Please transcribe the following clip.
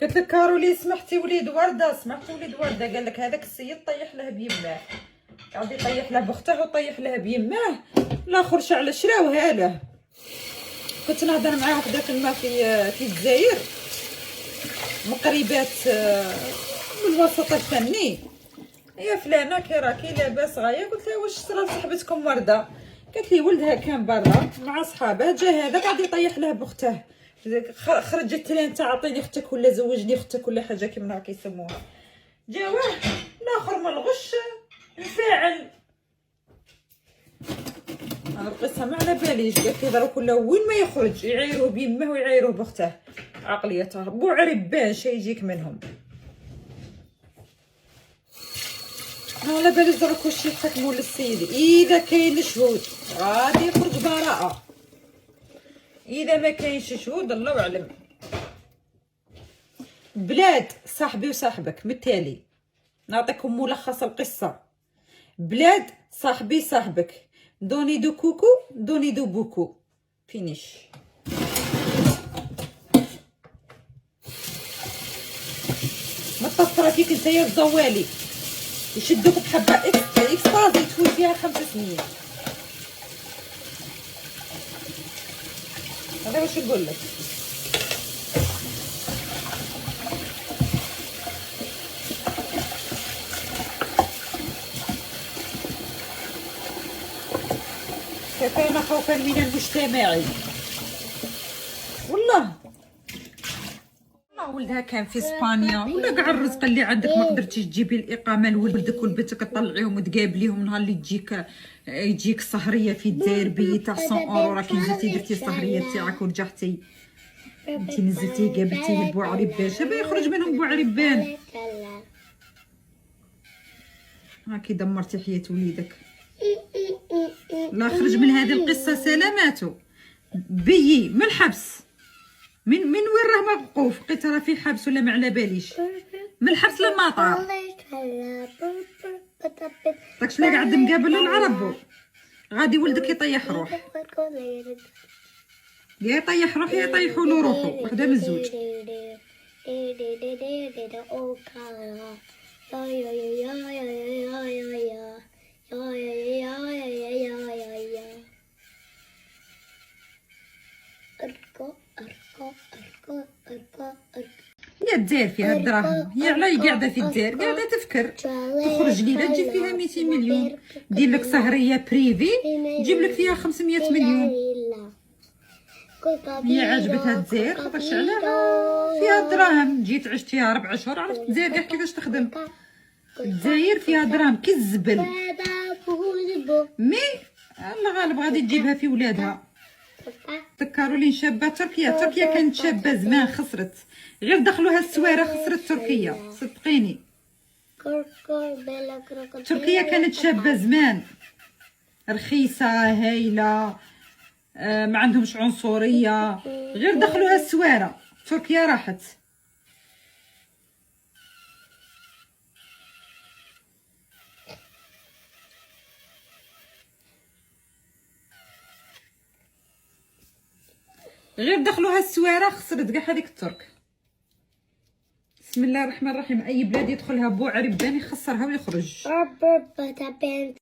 قلت لك كارولي سمحتي وليد ورده، قال لك هذاك السيد طيح له بيماه، قاعد يطيح له بختها وطيح له بيماه، الاخر شعل شراوها له. كنت نهضر مع وحده تما في الجزائر مقربات من الوسط الفني، يا فلانه كي راكي لاباس غايه؟ قلت لها واش صرا صاحبتكم ورده؟ قالت لي ولدها كان برا مع صحابه، جا هذا قاعد يطيح له بختها، خرجت لي انت عطيني اختك ولا زوجني اختك ولا حاجه كيما راك يسموها. جاوه الاخر من الغش انفعل. انا القصه ما على باليش، قالت لي دروك ولا وين ما يخرج يعايروه بيمه ويعايروه بختها، عقليته بوعربان شي يجيك منهم. انا على بالي دروك واش يحكموا للسيد، اذا كاين شهود غادي يخرج براءه، اذا ما كاينش شهود الله اعلم. بلاد صاحبي وصاحبك، بالتالي نعطيكم ملخص القصه. بلاد صاحبي صاحبك، دوني دو كوكو دوني دو بوكو، فينيش. ما تصفر فيك نتايا الزوالي، يشدوك بحبه اكستازي تفوت فيها 5 سنين. هذا واش نقول لك. كان خوفا من المجتمع والله. ولدها كان في اسبانيا ولا كاع الرزق اللي عندك ما قدرتيش تجيبي الاقامه لولدك ولبنتك تطلعيهم وتقابليهم نهار اللي يجيك سهريه في الدزاير بي تاع 100 اورو، راكي نزلتي درتي السهريه تاعك ورجعتي انتي نزلتي قابلتيه بوعربان، شباب يخرج منهم بوعربان. هاكي دمرتي حياه وليدك. لا خرج من هذه القصه سلاماته بيي من الحبس، من وين راه موقوف؟ لقيت راه في حبس ولا ما على باليش، من الحبس للمطار. داكشي اللي قاعد مقابل العرب، غادي ولدك يطيح روح، يا يطيح روح يا يطيحوا له روحه، وحده من الزوج. هي الدزاير فيها الدراهم، هي علاه قاعده في الدزاير قاعده تفكر تخرج ليله تجيب فيها 200 مليون، دير لك سهريه بريفي تجيب لك فيها 500 مليون. هي عجبتها الدزاير خاطرش علاه فيها دراهم، جيت عشت فيها 4 شهور عرفت الدزاير كاع كيفاش تخدم. الدزاير فيها دراهم كي الزبل، مي الله غالب غادي تجيبها في ولادها. كارولين شابه تركيا كانت شابه زمان، خسرت غير دخلوها السواره، خسرت تركيا صدقيني. تركيا كانت شابه زمان، رخيصه هايله، ما عندهمش عنصريه، غير دخلوها السواره تركيا راحت. غير دخلوها السواره خسرت كاع هذيك الترك. بسم الله الرحمن الرحيم، اي بلاد يدخلها بوعربان يخسرها ويخرج.